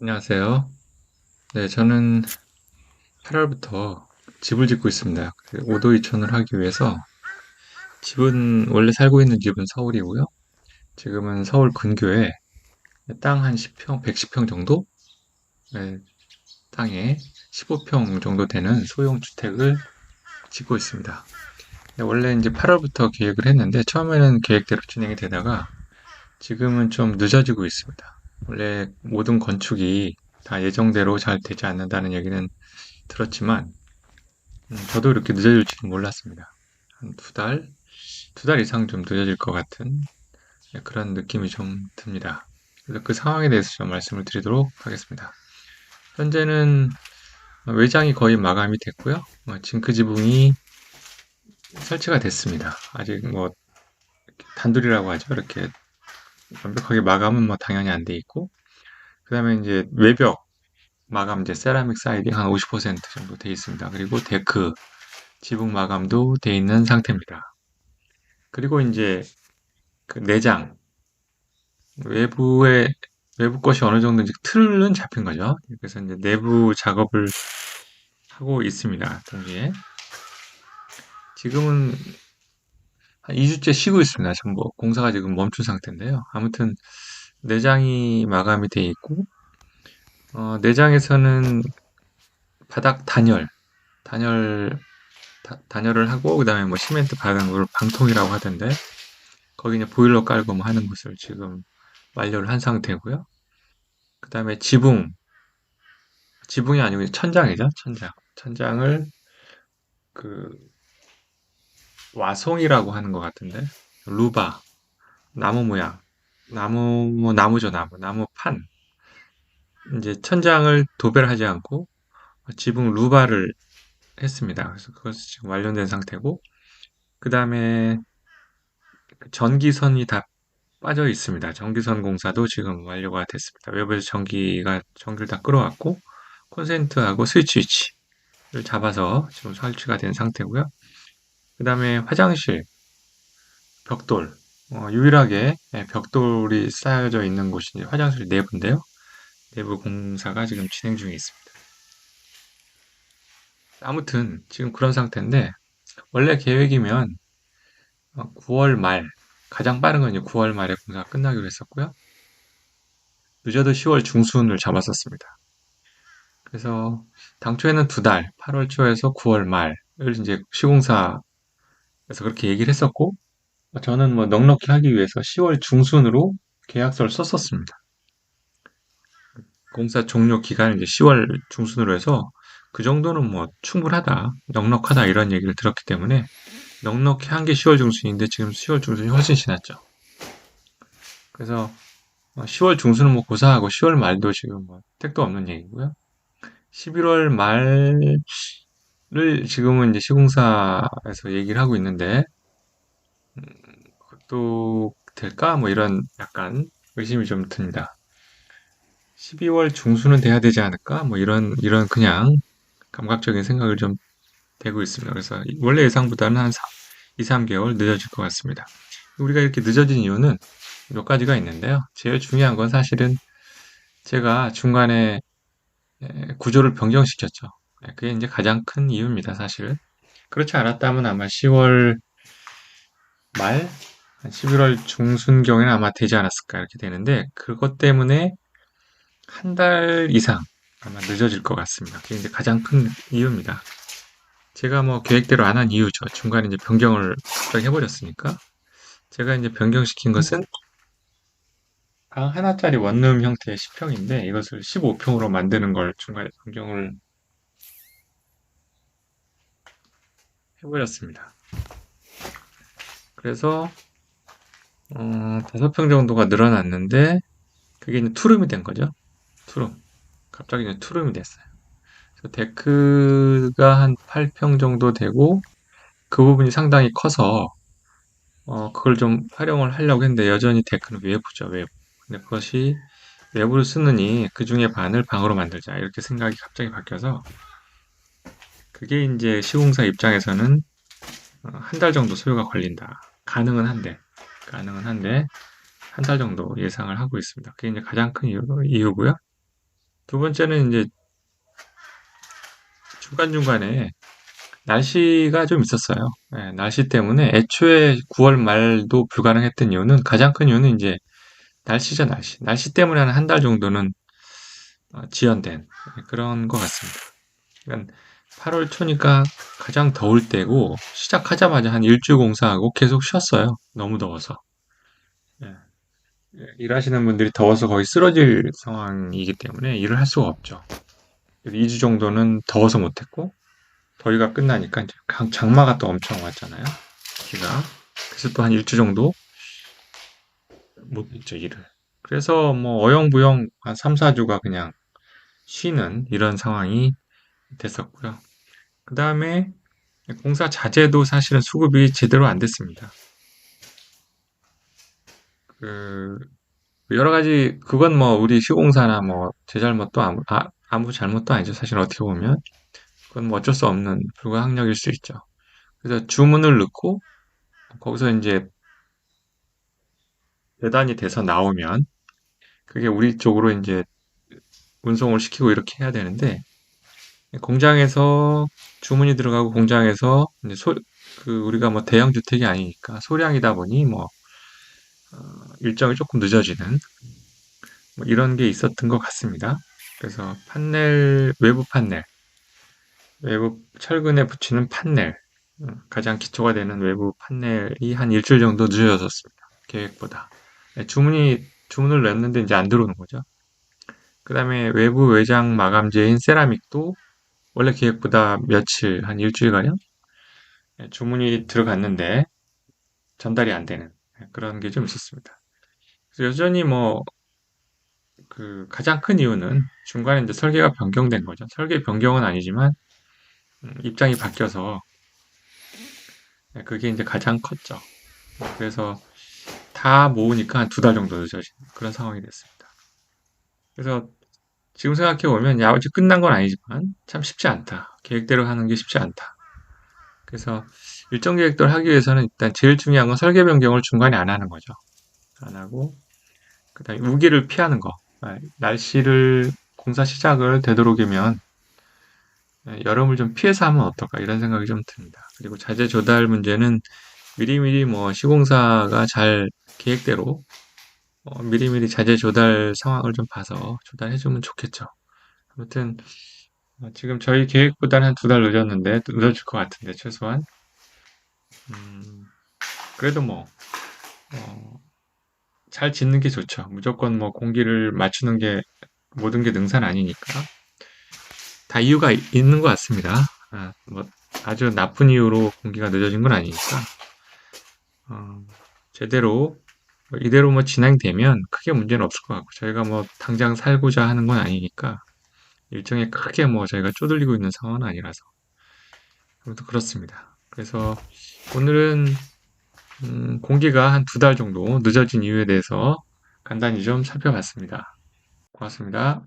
안녕하세요. 네, 저는 8월부터 집을 짓고 있습니다. 오도 이촌을 하기 위해서 집은 원래 살고 있는 집은 서울이고요. 지금은 서울 근교에 땅 한 10평, 110평 정도? 네, 땅에 15평 정도 되는 소형 주택을 짓고 있습니다. 네, 원래 이제 8월부터 계획을 했는데 처음에는 계획대로 진행이 되다가 지금은 좀 늦어지고 있습니다. 원래 모든 건축이 다 예정대로 잘 되지 않는다는 얘기는 들었지만 저도 이렇게 늦어질 줄은 몰랐습니다. 한 두 달 이상 좀 늦어질 것 같은 그런 느낌이 좀 듭니다. 그래서 그 상황에 대해서 좀 말씀을 드리도록 하겠습니다. 현재는 외장이 거의 마감이 됐고요. 징크 지붕이 설치가 됐습니다. 아직 뭐 단둘이라고 하죠. 이렇게 완벽하게 마감은 뭐 당연히 안 돼 있고, 그 다음에 이제 외벽 마감 이제 세라믹 사이딩 한 50% 정도 돼 있습니다. 그리고 데크 지붕 마감도 돼 있는 상태입니다. 그리고 이제 그 내장 외부에 외부 것이 어느 정도 이제 틀은 잡힌 거죠. 그래서 이제 내부 작업을 하고 있습니다. 동시에 지금은 한 2주째 쉬고 있습니다. 전부 공사가 지금 멈춘 상태인데요. 아무튼 내장이 마감이 돼 있고 내장에서는 바닥 단열을 하고 그다음에 뭐 시멘트 바르는 걸 방통이라고 하던데 거기 이제 보일러 깔고 뭐 하는 것을 지금 완료를 한 상태고요. 그다음에 지붕이 아니고 천장이죠. 천장을 그 와송이라고 하는 것 같은데 루바 나무 모양 나무죠 나무판 이제 천장을 도배를 하지 않고 지붕 루바를 했습니다. 그래서 그것이 지금 완료된 상태고 그 다음에 전기선이 다 빠져 있습니다. 전기선 공사도 지금 완료가 됐습니다. 외부에서 전기를 다 끌어왔고 콘센트하고 스위치 위치를 잡아서 지금 설치가 된 상태고요. 그 다음에 화장실 벽돌. 유일하게 벽돌이 쌓여져 있는 곳이 화장실 내부인데요. 내부 공사가 지금 진행 중에 있습니다. 아무튼 지금 그런 상태인데 원래 계획이면 9월 말 가장 빠른 건 이제 9월 말에 공사가 끝나기로 했었고요. 늦어도 10월 중순을 잡았었습니다. 그래서 당초에는 두 달, 8월 초에서 9월 말을 이제 시공사에서 그렇게 얘기를 했었고 저는 뭐 넉넉히 하기 위해서 10월 중순으로 계약서를 썼었습니다. 공사 종료 기간을 이제 10월 중순으로 해서 그 정도는 뭐 충분하다, 넉넉하다 이런 얘기를 들었기 때문에 넉넉히 한 게 10월 중순인데 지금 10월 중순이 훨씬 지났죠. 그래서 10월 중순은 뭐 고사하고 10월 말도 지금 뭐 택도 없는 얘기고요. 11월 말을 지금은 이제 시공사에서 얘기를 하고 있는데 그것도 될까? 뭐 이런 약간 의심이 좀 듭니다. 12월 중순은 돼야 되지 않을까? 뭐 이런 그냥 감각적인 생각을 좀 되고 있습니다. 그래서 원래 예상보다는 한 2, 3개월 늦어질 것 같습니다. 우리가 이렇게 늦어진 이유는 몇 가지가 있는데요. 제일 중요한 건 사실은 제가 중간에 구조를 변경시켰죠. 그게 이제 가장 큰 이유입니다, 사실. 그렇지 않았다면 아마 10월 말, 11월 중순경에는 아마 되지 않았을까 이렇게 되는데 그것 때문에 한 달 이상 아마 늦어질 것 같습니다. 그게 이제 가장 큰 이유입니다. 제가 뭐 계획대로 안 한 이유죠. 중간에 이제 변경을 갑자기 해버렸으니까. 제가 이제 변경시킨 것은 방 하나짜리 원룸 형태의 10평인데 이것을 15평으로 만드는 걸 중간에 변경을 해버렸습니다. 그래서 5평 정도가 늘어났는데 그게 이제 투룸이 된 거죠. 투룸. 갑자기 이제 투룸이 됐어요. 그래서 데크가 한 8평 정도 되고 그 부분이 상당히 커서 그걸 좀 활용을 하려고 했는데 여전히 데크는 외부죠, 외부. 근데 그것이 외부를 쓰느니 그 중에 반을 방으로 만들자 이렇게 생각이 갑자기 바뀌어서 그게 이제 시공사 입장에서는 한 달 정도 소요가 걸린다. 가능은 한데 한 달 정도 예상을 하고 있습니다. 그게 이제 가장 큰 이유고요. 두 번째는 이제 중간중간에 날씨가 좀 있었어요. 예, 날씨 때문에 애초에 9월 말도 불가능했던 이유는 가장 큰 이유는 이제 날씨죠, 날씨. 날씨 때문에 한 달 정도는 지연된 그런 것 같습니다. 그러니까 8월 초니까 가장 더울 때고 시작하자마자 한 일주 공사하고 계속 쉬었어요. 너무 더워서. 예, 일하시는 분들이 더워서 거의 쓰러질 상황이기 때문에 일을 할 수가 없죠. 2주 정도는 더워서 못했고 더위가 끝나니까 이제 장마가 또 엄청 왔잖아요. 비가. 그래서 또 한 일주 정도 못했죠, 일을. 그래서 뭐 어영부영 한 3, 4주가 그냥 쉬는 이런 상황이 됐었고요. 그 다음에 공사 자재도 사실은 수급이 제대로 안 됐습니다. 그 여러 가지 그건 뭐 우리 시공사나 뭐 제 잘못도 아무 잘못도 아니죠. 사실 어떻게 보면 그건 뭐 어쩔 수 없는 불가항력일 수 있죠. 그래서 주문을 넣고 거기서 이제 배단이 돼서 나오면 그게 우리 쪽으로 이제 운송을 시키고 이렇게 해야 되는데 공장에서 주문이 들어가고 공장에서 이제 우리가 뭐 대형 주택이 아니니까 소량이다 보니 뭐 일정이 조금 늦어지는 뭐 이런 게 있었던 것 같습니다. 그래서 외부 판넬, 외부 철근에 붙이는 판넬, 가장 기초가 되는 외부 판넬이 한 일주일 정도 늦어졌습니다. 계획보다. 네, 주문을 냈는데 이제 안 들어오는 거죠. 그 다음에 외부 외장 마감재인 세라믹도 원래 계획보다 며칠, 한 일주일가량 주문이 들어갔는데 전달이 안 되는 그런 게 좀 있었습니다. 그래서 여전히 뭐 그 가장 큰 이유는 중간에 이제 설계가 변경된 거죠. 설계 변경은 아니지만 입장이 바뀌어서 그게 이제 가장 컸죠. 그래서 다 모으니까 한 두 달 정도 늦어진 그런 상황이 됐습니다. 그래서 지금 생각해 보면 야, 아직 끝난 건 아니지만 참 쉽지 않다. 계획대로 하는 게 쉽지 않다. 그래서 일정 계획대로 하기 위해서는 일단 제일 중요한 건 설계 변경을 중간에 안 하는 거죠. 안 하고 그다음에 우기를 피하는 거. 날씨를 공사 시작을 되도록이면 여름을 좀 피해서 하면 어떨까 이런 생각이 좀 듭니다. 그리고 자재 조달 문제는 미리미리 뭐 시공사가 잘 계획대로 미리미리 자재 조달 상황을 좀 봐서 조달해주면 좋겠죠. 아무튼 지금 저희 계획보다는 한 두 달 늦었는데 늦어질 것 같은데 최소한 음, 그래도 뭐 잘 짓는 게 좋죠. 무조건 뭐 공기를 맞추는 게 모든 게 능사는 아니니까 다 이유가 있는 것 같습니다. 뭐 아주 나쁜 이유로 공기가 늦어진 건 아니니까 어, 제대로 이대로 뭐 진행되면 크게 문제는 없을 것 같고 저희가 뭐 당장 살고자 하는 건 아니니까 일정에 크게 뭐 저희가 쪼들리고 있는 상황은 아니라서 아무튼 그렇습니다. 그래서 오늘은 공기가 한 두 달 정도 늦어진 이유에 대해서 간단히 좀 살펴봤습니다. 고맙습니다.